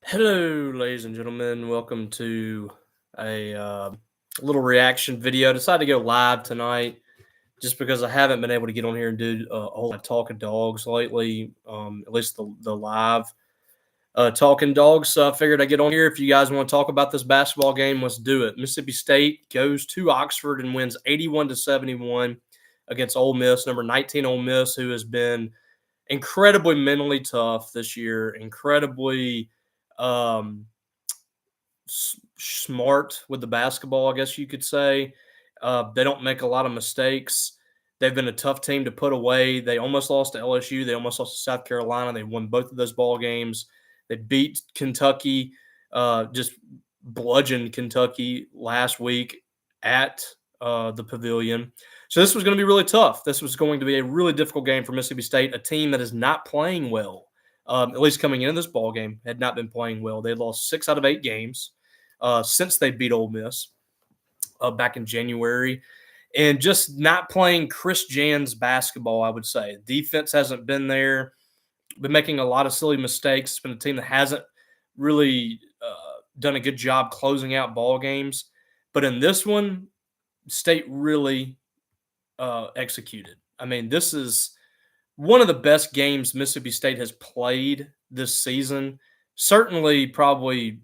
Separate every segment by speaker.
Speaker 1: Hello, ladies and gentlemen. Welcome to a little reaction video. Decided to go live tonight just because I haven't been able to get on here and do a whole lot of talking dogs lately. At least the live talking dogs. So I figured I'd get on here. If you guys want to talk about this basketball game, let's do it. Mississippi State goes to Oxford and wins 81-71 against Ole Miss, number 19 Ole Miss, who has been incredibly mentally tough this year, incredibly um, smart with the basketball, I guess you could say. They don't make a lot of mistakes. They've been a tough team to put away. They almost lost to LSU. They almost lost to South Carolina. They won both of those ball games. They beat Kentucky, just bludgeoned Kentucky last week at the Pavilion. So this was going to be really tough. This was going to be a really difficult game for Mississippi State, a team that is not playing well. At least coming into this ball game, had not been playing well. They lost 6 out of 8 games since they beat Ole Miss back in January, and just not playing Chris Jan's basketball. I would say defense hasn't been there. Been making a lot of silly mistakes. It's been a team that hasn't really done a good job closing out ball games. But in this one, State really executed. I mean, this is one of the best games Mississippi State has played this season. Certainly, probably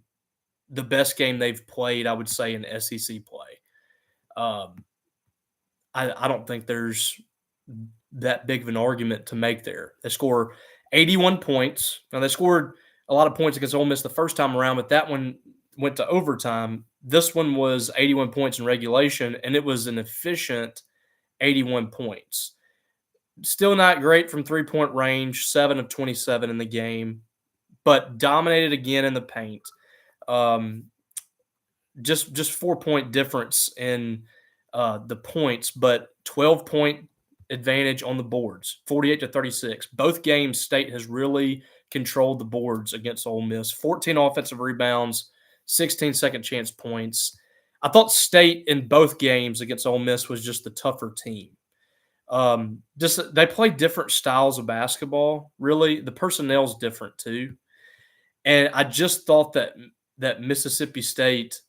Speaker 1: the best game they've played, I would say, in SEC play. Um, I don't think there's that big of an argument to make there. They score 81 points. Now, they scored a lot of points against Ole Miss the first time around, but that one went to overtime. This one was 81 points in regulation, and it was an efficient 81 points. Still not great from three-point range, 7 of 27 in the game, but dominated again in the paint. Just 4-point difference in the points, but 12-point advantage on the boards, 48-36. Both games, State has really controlled the boards against Ole Miss. 14 offensive rebounds, 16 second chance points. I thought State in both games against Ole Miss was just the tougher team. Just they play different styles of basketball. Really, the personnel's different too. And I just thought that Mississippi State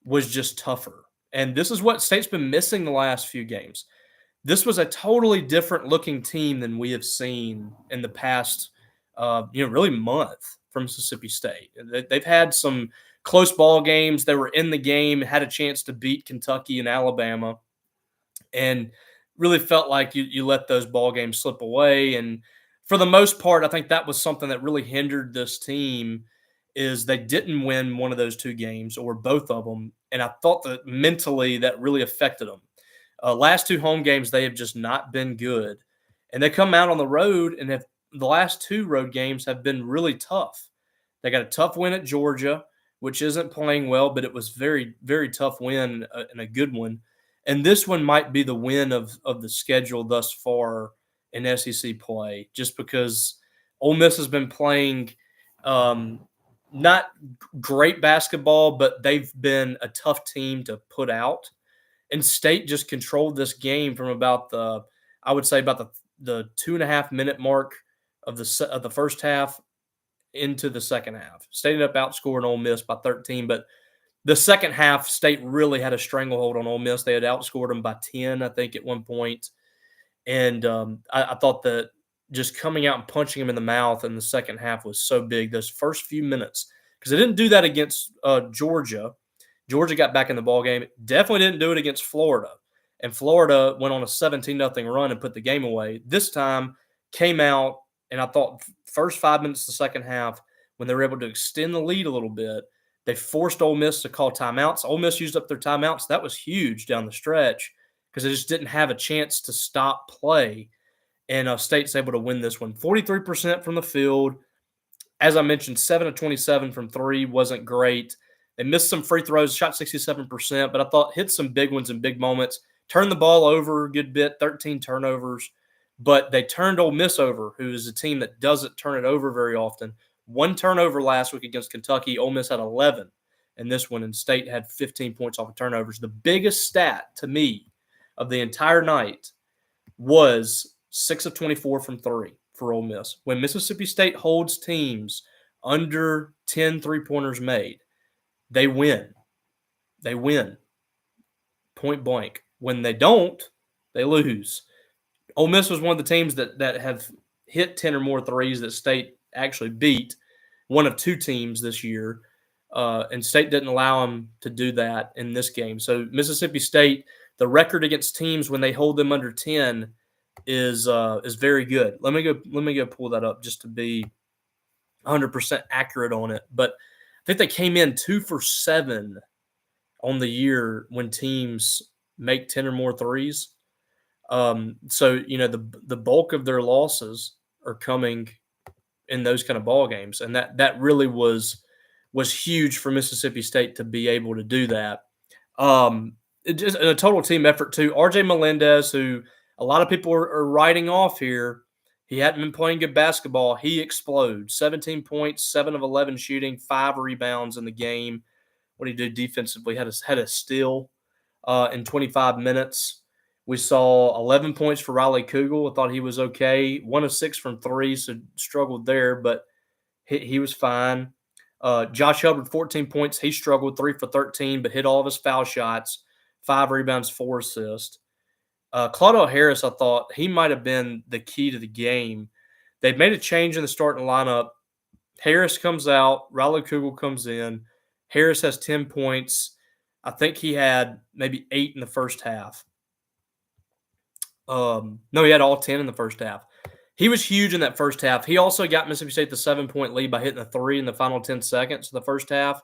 Speaker 1: was just tougher. And this is what State's been missing the last few games. This was a totally different looking team than we have seen in the past, really month from Mississippi State. They've had some close ball games. They were in the game, had a chance to beat Kentucky and Alabama, and really felt like you let those ball games slip away. And for the most part, I think that was something that really hindered this team is they didn't win one of those 2 games or both of them. And I thought that mentally that really affected them. Last 2 home games, they have just not been good. And they come out on the road and have the last 2 road games have been really tough. They got a tough win at Georgia, which isn't playing well, but it was very, very tough win and a good one. And this one might be the win of the schedule thus far in SEC play, just because Ole Miss has been playing not great basketball, but they've been a tough team to put out. And State just controlled this game from about I would say about the 2.5 minute mark of the first half into the second half. State ended up outscoring Ole Miss by 13, but the second half, State really had a stranglehold on Ole Miss. They had outscored them by 10, I think, at one point. And I thought that just coming out and punching them in the mouth in the second half was so big. Those first few minutes, because they didn't do that against Georgia. Georgia got back in the ball game. Definitely didn't do it against Florida. And Florida went on a 17-0 run and put the game away. This time came out, and I thought first 5 minutes of the second half, when they were able to extend the lead a little bit, they forced Ole Miss to call timeouts. Ole Miss used up their timeouts. That was huge down the stretch because they just didn't have a chance to stop play. And State's able to win this one. 43% from the field. As I mentioned, 7 of 27 from 3 wasn't great. They missed some free throws, shot 67%, but I thought hit some big ones in big moments. Turned the ball over a good bit, 13 turnovers. But they turned Ole Miss over, who is a team that doesn't turn it over very often. 1 turnover last week against Kentucky. Ole Miss had 11 in this one, and State had 15 points off of turnovers. The biggest stat to me of the entire night was 6 of 24 from 3 for Ole Miss. When Mississippi State holds teams under 10 3-pointers made, they win. They win. Point blank. When they don't, they lose. Ole Miss was one of the teams that have hit 10 or more threes that State actually beat, one of two teams this year. And State didn't allow them to do that in this game. So Mississippi State, the record against teams when they hold them under 10 is very good. Let me go pull that up just to be 100% accurate on it. But I think they came in 2 for 7 on the year when teams make 10 or more threes. So the bulk of their losses are coming in those kind of ball games, and that really was huge for Mississippi State to be able to do that. It just a total team effort too. RJ Melendez, who a lot of people are writing off here, he hadn't been playing good basketball. He explodes. 17 points, 7 of 11 shooting, 5 rebounds in the game. What did he do defensively? Had a steal in 25 minutes. We saw 11 points for Riley Kugel. I thought he was okay. 1 of 6 from 3, so struggled there, but he was fine. Josh Hubbard, 14 points. He struggled, 3 for 13, but hit all of his foul shots, 5 rebounds, 4 assists. Claudio Harris, I thought he might have been the key to the game. They've made a change in the starting lineup. Harris comes out. Riley Kugel comes in. Harris has 10 points. I think he had maybe 8 in the first half. No, he had all 10 in the first half. He was huge in that first half. He also got Mississippi State the 7-point lead by hitting a 3 in the final 10 seconds of the first half.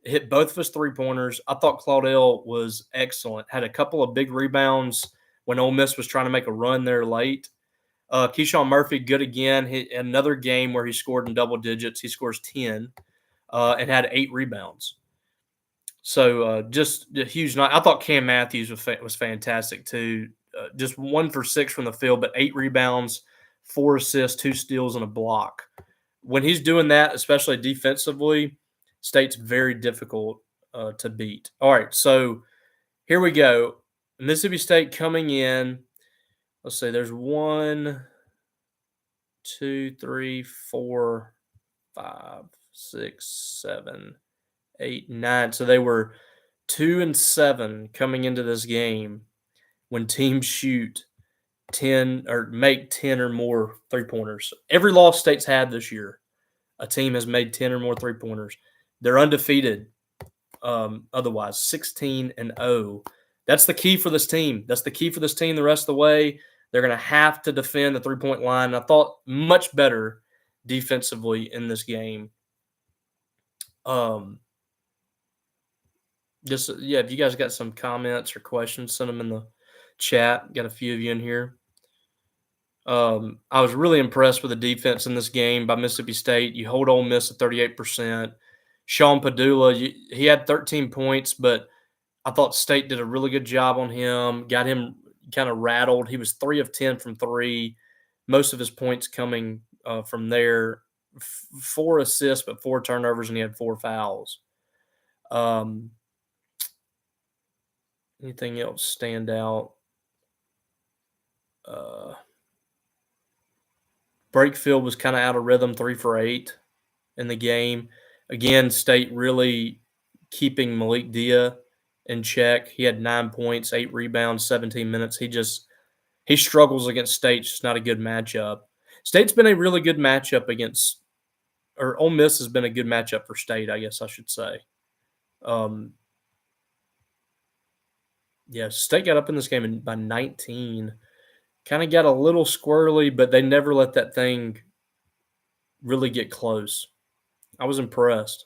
Speaker 1: Hit both of his 3-pointers. I thought Claudel was excellent. Had a couple of big rebounds when Ole Miss was trying to make a run there late. Keyshawn Murphy, good again. Another game where he scored in double digits. He scores 10 and had 8 rebounds. So just a huge night. I thought Cam Matthews was fantastic too. Just 1 for 6 from the field, but 8 rebounds, 4 assists, 2 steals, and a block. When he's doing that, especially defensively, State's very difficult to beat. All right, so here we go. Mississippi State coming in. Let's see, there's 1, 2, 3, 4, 5, 6, 7, 8, 9. So they were 2 and 7 coming into this game when teams shoot 10 or make 10 or more 3-pointers. Every loss State's had this year, a team has made 10 or more 3-pointers. They're undefeated. Otherwise, 16-0. That's the key for this team. That's the key for this team the rest of the way. They're going to have to defend the 3-point line. I thought much better defensively in this game. If you guys got some comments or questions, send them in the chat. Got a few of you in here. I was really impressed with the defense in this game by Mississippi State. You hold Ole Miss at 38%. Sean Padula, he had 13 points, but I thought State did a really good job on him, got him kind of rattled. He was 3 of 10 from 3, most of his points coming from there. 4 assists, but 4 turnovers, and he had 4 fouls. Anything else stand out? Brakefield was kind of out of rhythm, 3 for 8 in the game. Again, State really keeping Malik Dia in check. He had 9 points, 8 rebounds, 17 minutes. He struggles against State. It's just not a good matchup. State's been a really good matchup against, or Ole Miss has been a good matchup for State, I guess I should say. State got up in this game by 19. Kind of got a little squirrely, but they never let that thing really get close. I was impressed.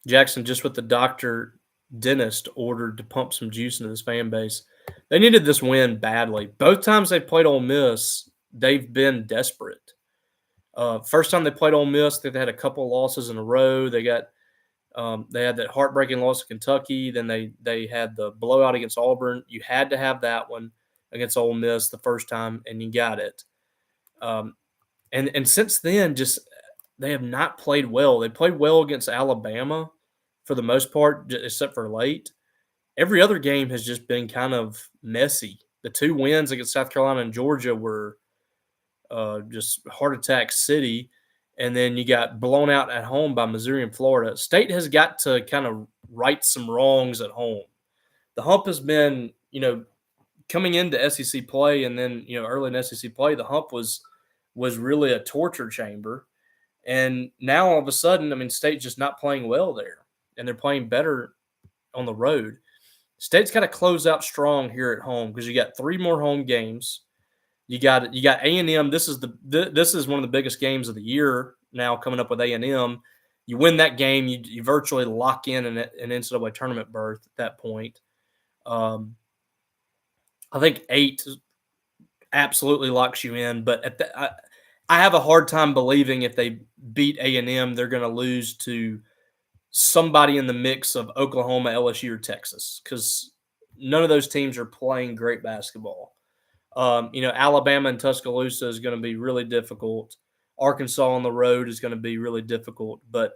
Speaker 1: Jackson, just what the doctor dentist ordered to pump some juice into this fan base. They needed this win badly. Both times they played Ole Miss, they've been desperate. First time they played Ole Miss, they had a couple losses in a row. They had that heartbreaking loss to Kentucky. Then they had the blowout against Auburn. You had to have that one against Ole Miss the first time, and you got it. And since then, just they have not played well. They played well against Alabama for the most part, except for late. Every other game has just been kind of messy. The 2 wins against South Carolina and Georgia were just heart attack city, and then you got blown out at home by Missouri and Florida. State has got to kind of right some wrongs at home. The hump has been, coming into SEC play, and then early in SEC play, the hump was really a torture chamber. And now all of a sudden, I mean, State's just not playing well there, and they're playing better on the road. State's got to close out strong here at home because you got 3 more home games. You got A&M. This is one of the biggest games of the year now coming up with A&M. You win that game, you virtually lock in an NCAA tournament berth at that point. I think 8 absolutely locks you in, but I have a hard time believing if they beat A&M, they're going to lose to somebody in the mix of Oklahoma, LSU, or Texas, because none of those teams are playing great basketball. Alabama and Tuscaloosa is going to be really difficult. Arkansas on the road is going to be really difficult, but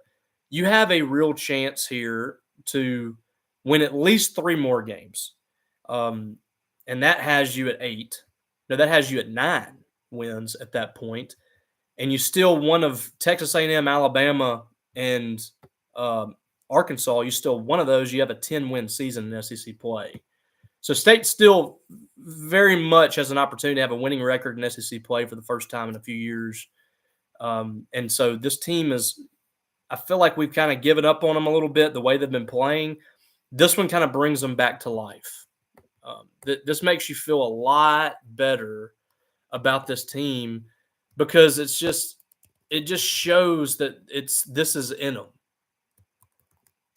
Speaker 1: you have a real chance here to win at least 3 more games. And that has you at 8. No, that has you at 9 wins at that point. And you still one of Texas A&M, Alabama, and Arkansas. You still one of those. You have a 10-win season in SEC play. So State still very much has an opportunity to have a winning record in SEC play for the first time in a few years. And so this team I feel like we've kind of given up on them a little bit, the way they've been playing. This one kind of brings them back to life. This makes you feel a lot better about this team because it just shows that this is in them.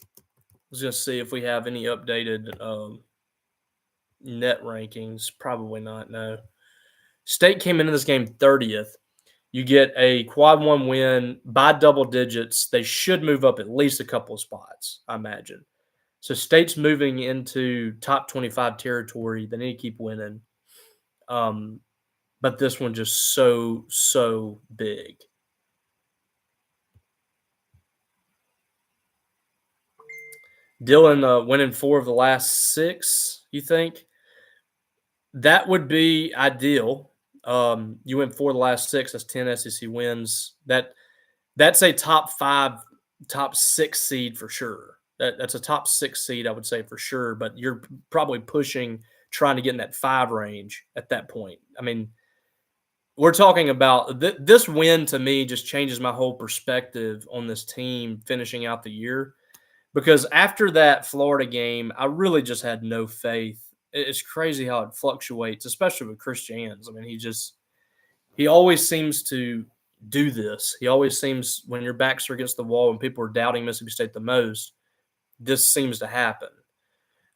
Speaker 1: I was going to see if we have any updated net rankings. Probably not, no. State came into this game 30th. You get a quad 1 win by double digits. They should move up at least a couple of spots, I imagine. So State's moving into top 25 territory. They need to keep winning. But this one just so big. Dylan winning 4 of the last 6, you think? That would be ideal. You win 4 of the last 6. That's 10 SEC wins. That's a top 5, top 6 seed for sure. That's a top 6 seed, I would say, for sure. But you're probably pushing, trying to get in that 5 range at that point. I mean, we're talking about this win to me just changes my whole perspective on this team finishing out the year. Because after that Florida game, I really just had no faith. It's crazy how it fluctuates, especially with Chris Jans. I mean, he always seems to do this. He always seems, when your backs are against the wall and people are doubting Mississippi State the most, this seems to happen.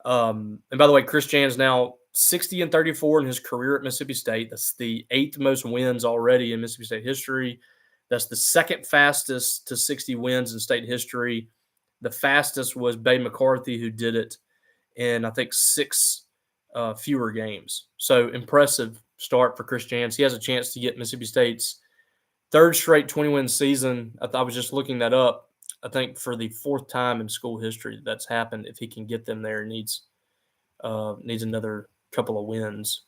Speaker 1: And by the way, Chris Jans now 60-34 in his career at Mississippi State. That's the 8th most wins already in Mississippi State history. That's the 2nd fastest to 60 wins in state history. The fastest was Bay McCarthy, who did it in, I think, 6 fewer games. So impressive start for Chris Jans. He has a chance to get Mississippi State's 3rd straight 20-win season. I was just looking that up. I think for the 4th time in school history that's happened. If he can get them there, needs another couple of wins.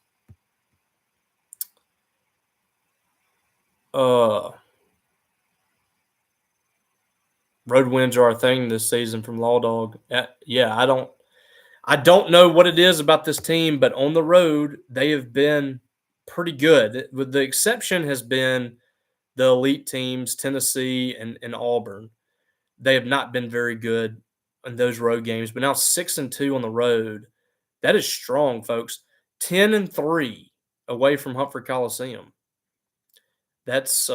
Speaker 1: Road wins are a thing this season from Law Dog. Yeah, I don't know what it is about this team, but on the road they have been pretty good. With the exception has been the elite teams, Tennessee and Auburn. They have not been very good in those road games, but now 6-2 on the road. That is strong, folks. 10-3 away from Humphrey Coliseum. That's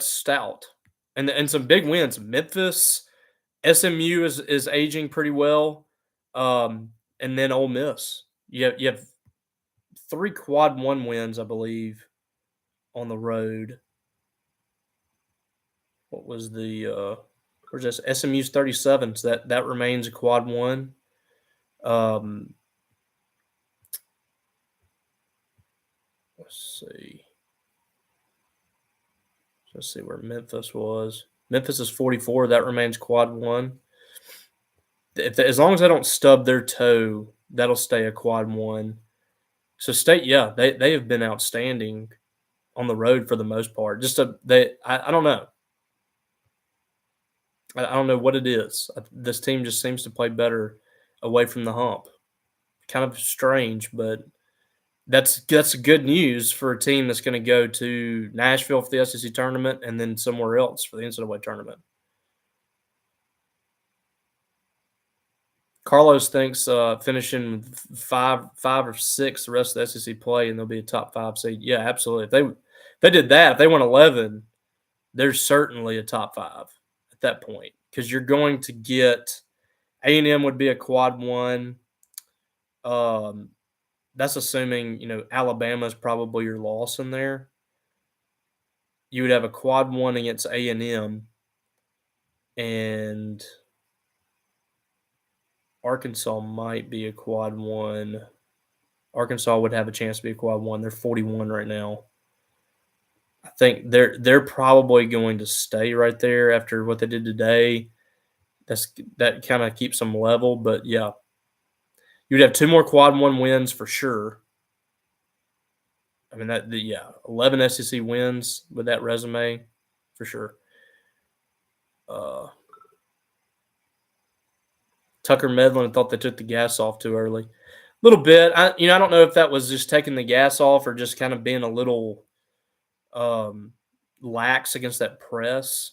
Speaker 1: stout, and some big wins. Memphis, SMU is aging pretty well, and then Ole Miss. You have 3 quad 1 wins, I believe, on the road. What was the where's this? SMU's 37, so that remains a quad 1. Let's see where Memphis was. Memphis is 44. That remains quad 1. As long as they don't stub their toe, that'll stay a quad 1. So State, yeah, they have been outstanding on the road for the most part. I don't know. I don't know what it is. This team just seems to play better away from the hump. Kind of strange, but that's good news for a team that's going to go to Nashville for the SEC tournament and then somewhere else for the NCAA tournament. Carlos thinks finishing five or six the rest of the SEC play and they'll be a top 5 seed. Yeah, absolutely. If they did that, if they won 11, they're certainly a top 5 at that point because you're going to get A&M would be a quad 1. That's assuming Alabama is probably your loss in there. You would have a quad 1 against A&M, and Arkansas might be a quad 1. Arkansas would have a chance to be a quad 1. They're 41 right now. I think they're probably going to stay right there after what they did today. That kind of keeps them level, but yeah, you'd have 2 more quad 1 wins for sure. I mean 11 SEC wins with that resume for sure. Tucker Medlin thought they took the gas off too early. A little bit. I don't know if that was just taking the gas off or just kind of being a little lax against that press.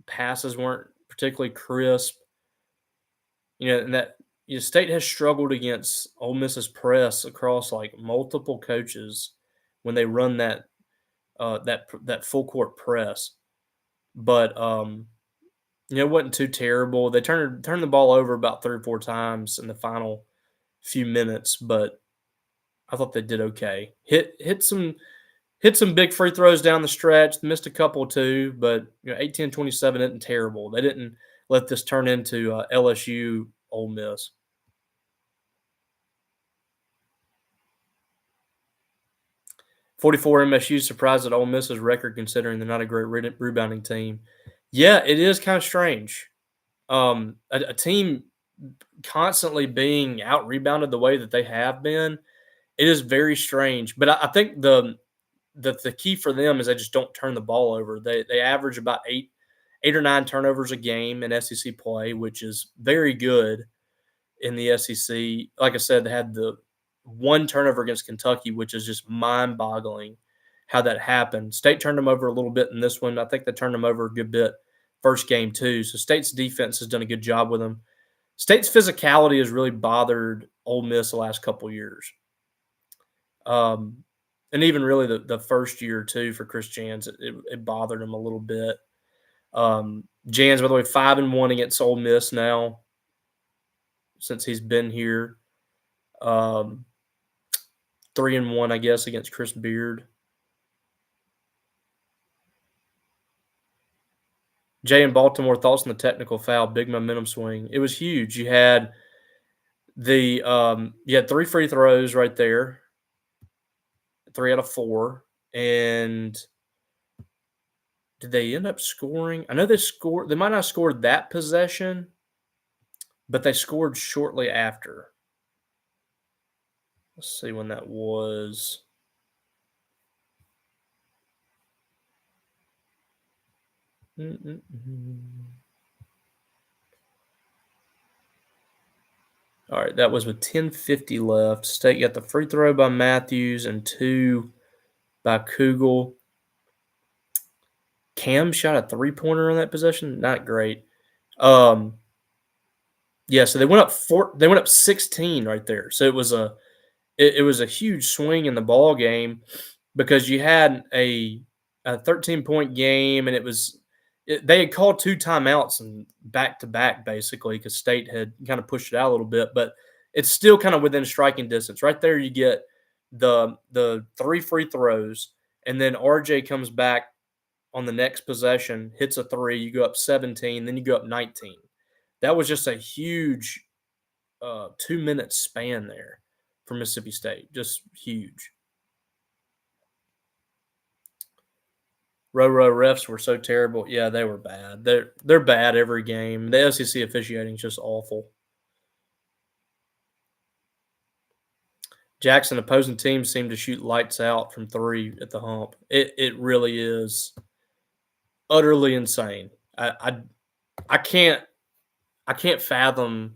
Speaker 1: Passes weren't particularly crisp. And that State has struggled against Ole Miss's press across like multiple coaches when they run that full court press. But it wasn't too terrible. They turned the ball over about 3 or 4 times in the final few minutes, but I thought they did okay. Hit some big free throws down the stretch. Missed a couple too, but 18-27 isn't terrible. They didn't let this turn into LSU Ole Miss. .44 MSU surprised at Ole Miss's record considering they're not a great rebounding team. Yeah, it is kind of strange. A team constantly being out rebounded the way that they have been, it is very strange. But I think the key for them is they just don't turn the ball over. They average about 8 or 9 turnovers a game in SEC play, which is very good in the SEC. Like I said, they had the 1 turnover against Kentucky, which is just mind-boggling how that happened. State turned them over a little bit in this one. I think they turned them over a good bit first game too. So State's defense has done a good job with them. State's physicality has really bothered Ole Miss the last couple years. And even really the first year or two for Chris Jans, it bothered him a little bit. Jans, by the way, 5-1 against Ole Miss now since he's been here. 3-1, I guess, against Chris Beard. Jay in Baltimore, thoughts on the technical foul, big momentum swing. It was huge. You had 3 free throws right there, 3 out of 4, and did they end up scoring? I know they scored. They might not have scored that possession, but they scored shortly after. Let's see when that was. All right, that was with 10:50 left. State got the free throw by Matthews and 2 by Kugel. Cam shot a 3-pointer on that possession. Not great. So they went up 16 right there. So it was a huge swing in the ball game because you had a 13-point game, and they had called 2 timeouts and back to back basically because State had kind of pushed it out a little bit, but it's still kind of within striking distance. Right there, you get the 3 free throws, and then RJ comes back on the next possession, hits a 3. You go up 17, then you go up 19. That was just a huge 2-minute span there for Mississippi State. Just huge. Row refs were so terrible. Yeah, they were bad. They're bad every game. The SEC officiating is just awful. Jackson, opposing teams seem to shoot lights out from three at the hump. It really is utterly insane. I can't fathom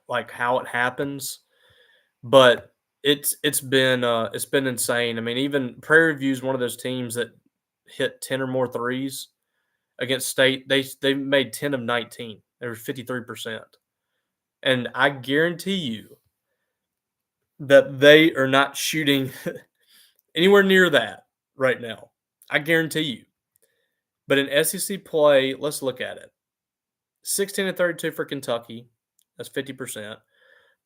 Speaker 1: like how it happens, but it's been insane. I mean, even Prairie View is one of those teams that hit 10 or more threes against State. They made 10 of 19. They were 53%. And I guarantee you that they are not shooting anywhere near that right now. I guarantee you. But in SEC play, let's look at it. 16 and 32 for Kentucky. That's 50%.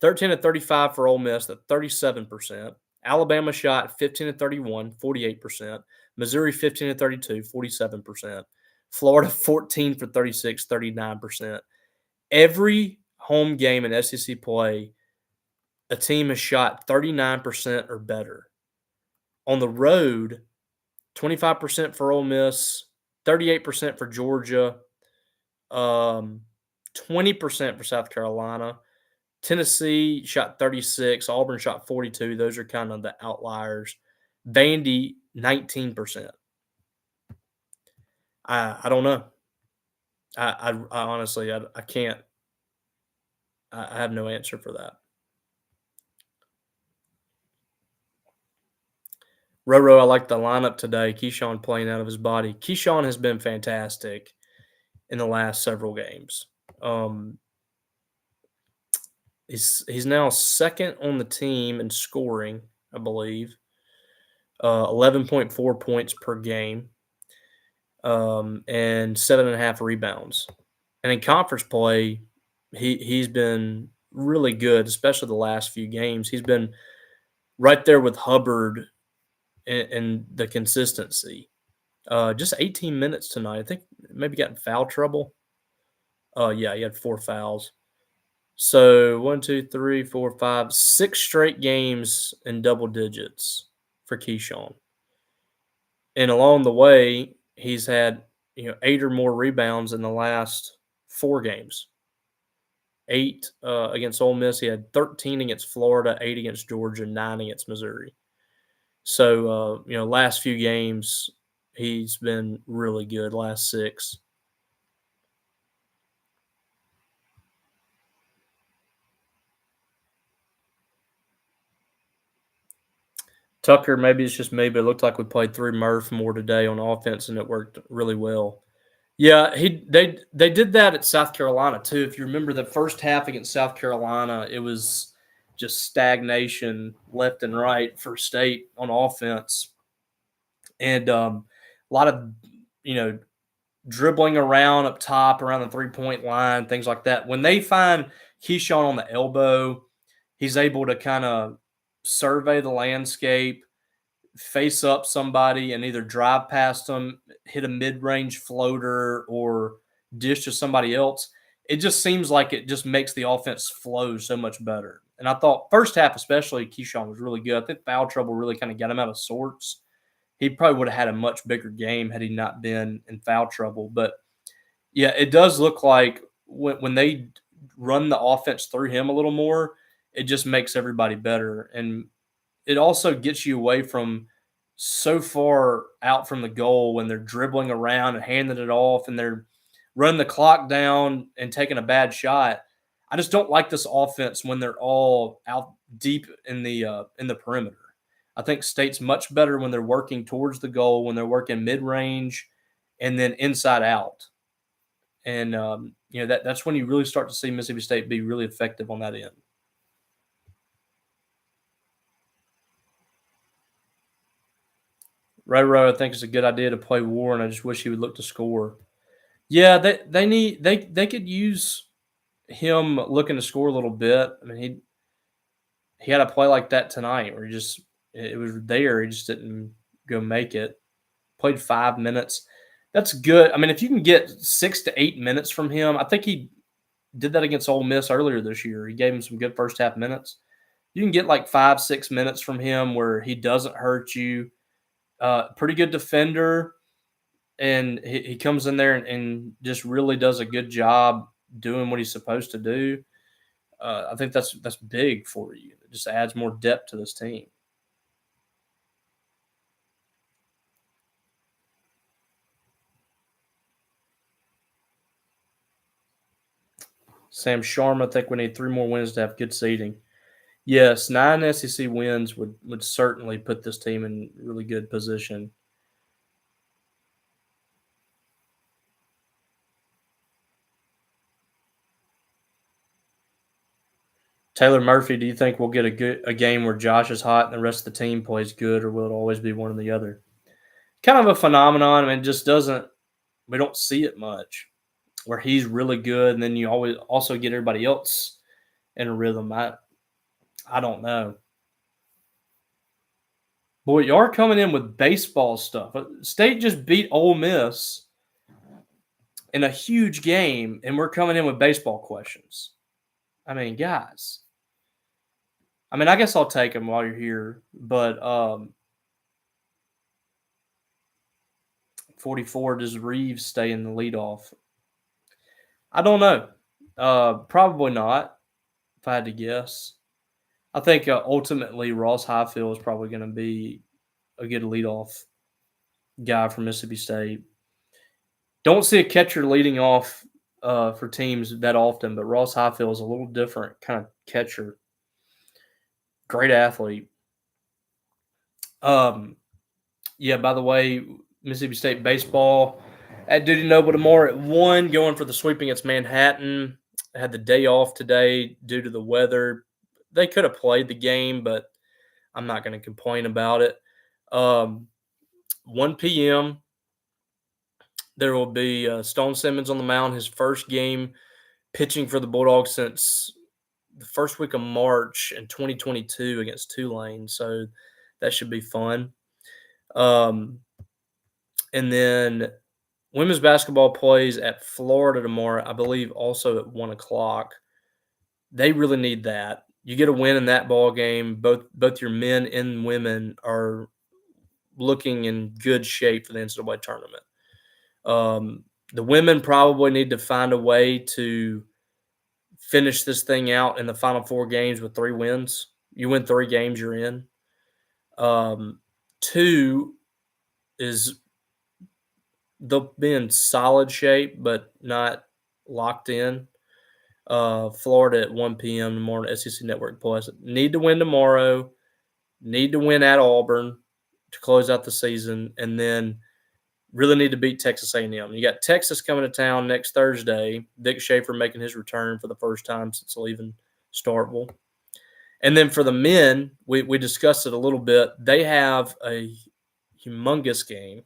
Speaker 1: 13 and 35 for Ole Miss. That's 37%. Alabama shot 15 and 31, 48%. Missouri 15 and 32, 47%. Florida 14 for 36, 39%. Every home game in SEC play, a team has shot 39% or better. On the road, 25% for Ole Miss, 38% for Georgia, 20% for South Carolina. Tennessee shot 36, Auburn shot 42. Those are kind of the outliers. Vandy, 19%. I don't know. I honestly, I can't. I have no answer for that. Roro, I like the lineup today. Keyshawn playing out of his body. Keyshawn has been fantastic in the last several games. He's now second on the team in scoring, I believe. 11.4 points per game, and 7.5 rebounds. And in conference play, he's been really good, especially the last few games. He's been right there with Hubbard in the consistency. Just 18 minutes tonight. I think maybe got in foul trouble. Yeah, he had 4 fouls. So 1, 2, 3, 4, 5, 6 straight games in double digits for Keyshawn. And along the way, he's had 8 or more rebounds in the last 4 games. 8 against Ole Miss. He had 13 against Florida, 8 against Georgia, 9 against Missouri. So last few games he's been really good. Last 6. Tucker, maybe it's just me, but it looked like we played through Murph more today on offense, and it worked really well. Yeah, they did that at South Carolina too. If you remember the first half against South Carolina, it was just stagnation left and right for State on offense, and a lot of dribbling around up top around the 3-point line, things like that. When they find Keyshawn on the elbow, he's able to kind of survey the landscape, face up somebody, and either drive past them, hit a mid-range floater, or dish to somebody else. It just seems like it just makes the offense flow so much better. And I thought first half especially, Keyshawn was really good. I think foul trouble really kind of got him out of sorts. He probably would have had a much bigger game had he not been in foul trouble. But, yeah, it does look like when they run the offense through him a little more, it just makes everybody better. And it also gets you away from so far out from the goal when they're dribbling around and handing it off and they're running the clock down and taking a bad shot. I just don't like this offense when they're all out deep in the perimeter. I think State's much better when they're working towards the goal, when they're working mid-range and then inside out. And that's when you really start to see Mississippi State be really effective on that end. Roro, I think it's a good idea to play Warren. I just wish he would look to score. Yeah, they could use him looking to score a little bit. I mean, he had a play like that tonight where it was there. He just didn't go make it. Played 5 minutes. That's good. I mean, if you can get 6 to 8 minutes from him, I think he did that against Ole Miss earlier this year. He gave him some good first half minutes. You can get like 5, 6 minutes from him where he doesn't hurt you. Pretty good defender, and he comes in there and just really does a good job doing what he's supposed to do. I think that's big for you. just adds more depth to this team. Sam Sharma, I think we need 3 more wins to have good seeding. Yes, 9 SEC wins would certainly put this team in really good position. Taylor Murphy, do you think we'll get a game where Josh is hot and the rest of the team plays good, or will it always be one or the other? Kind of a phenomenon. I mean, it just doesn't. We don't see it much where he's really good, and then you always also get everybody else in a rhythm. I don't know. Boy, you are coming in with baseball stuff. State just beat Ole Miss in a huge game, and we're coming in with baseball questions. I mean, guys. I mean, I guess I'll take them while you're here, but 44, does Reeves stay in the leadoff? I don't know. Probably not, if I had to guess. I think ultimately Ross Highfield is probably going to be a good leadoff guy from Mississippi State. Don't see a catcher leading off for teams that often, but Ross Highfield is a little different kind of catcher. Great athlete. Yeah, by the way, Mississippi State baseball at Duty Noble tomorrow at 1, going for the sweep against Manhattan. I had the day off today due to the weather. They could have played the game, but I'm not going to complain about it. 1 p.m., there will be Stone Simmons on the mound, his first game pitching for the Bulldogs since the first week of March in 2022 against Tulane. So that should be fun. And then women's basketball plays at Florida tomorrow, I believe also at 1 o'clock. They really need that. You get a win in that ball game. Both your men and women are looking in good shape for the NCAA tournament. The women probably need to find a way to finish this thing out in the final 4 games with 3 wins. You win 3 games, you're in. 2 is they'll be in solid shape, but not locked in. Florida at 1 p.m. tomorrow on SEC Network Plus. Need to win tomorrow. Need to win at Auburn to close out the season, and then really need to beat Texas A&M. You got Texas coming to town next Thursday. Dick Schaefer making his return for the first time since leaving Starkville. And then for the men, we discussed it a little bit. They have a humongous game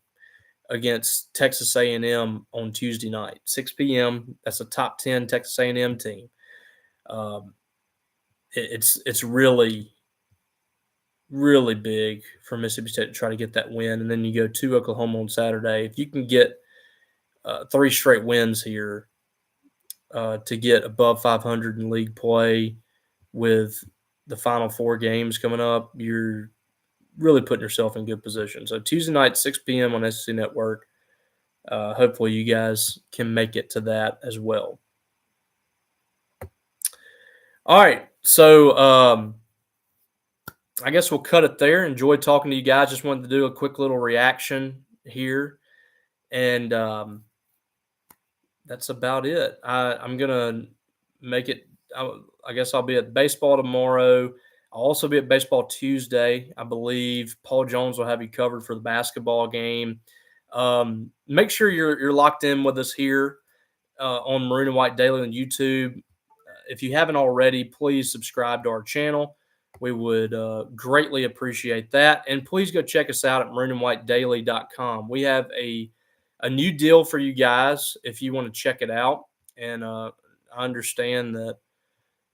Speaker 1: against Texas A&M on Tuesday night, 6 p.m. That's a top 10 Texas A&M team. It's really, really big for Mississippi State to try to get that win. And then you go to Oklahoma on Saturday. If you can get 3 straight wins here to get above 500 in league play with the final 4 games coming up, you're really putting yourself in good position. So Tuesday night, 6 p.m. on SEC Network. Hopefully you guys can make it to that as well. All right. So I guess we'll cut it there. Enjoyed talking to you guys. Just wanted to do a quick little reaction here. And that's about it. I'm going to make it I guess I'll be at baseball tomorrow. I'll also be at baseball Tuesday. I believe Paul Jones will have you covered for the basketball game. Make sure you're locked in with us here on Maroon and White Daily on YouTube. If you haven't already, please subscribe to our channel. We would greatly appreciate that. And please go check us out at maroonandwhitedaily.com. We have a new deal for you guys if you want to check it out. And I understand that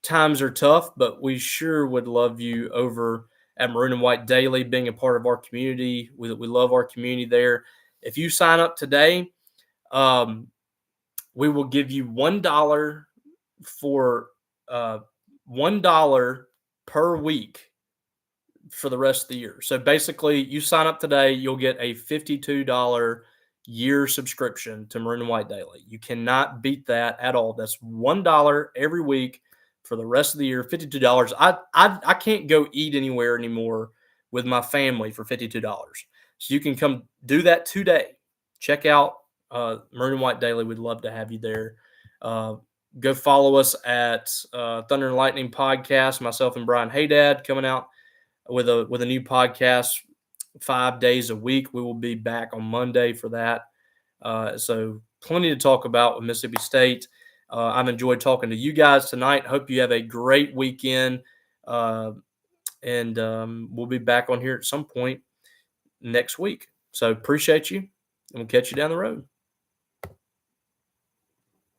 Speaker 1: times are tough, but we sure would love you over at Maroon and White Daily, being a part of our community. We love our community there. If you sign up today, we will give you $1 for $1 per week for the rest of the year. So basically, you sign up today, you'll get a $52 year subscription to Maroon and White Daily. You cannot beat that at all. That's $1 every week for the rest of the year. $52. I can't go eat anywhere anymore with my family for $52. So you can come do that today. Check out Maroon and White Daily. We'd love to have you there. Go follow us at Thunder and Lightning Podcast. Myself and Brian Haydad coming out with a new podcast 5 days a week. We will be back on Monday for that. So plenty to talk about with Mississippi State. I've enjoyed talking to you guys tonight. Hope you have a great weekend. And we'll be back on here at some point next week. So appreciate you, and we'll catch you down the road.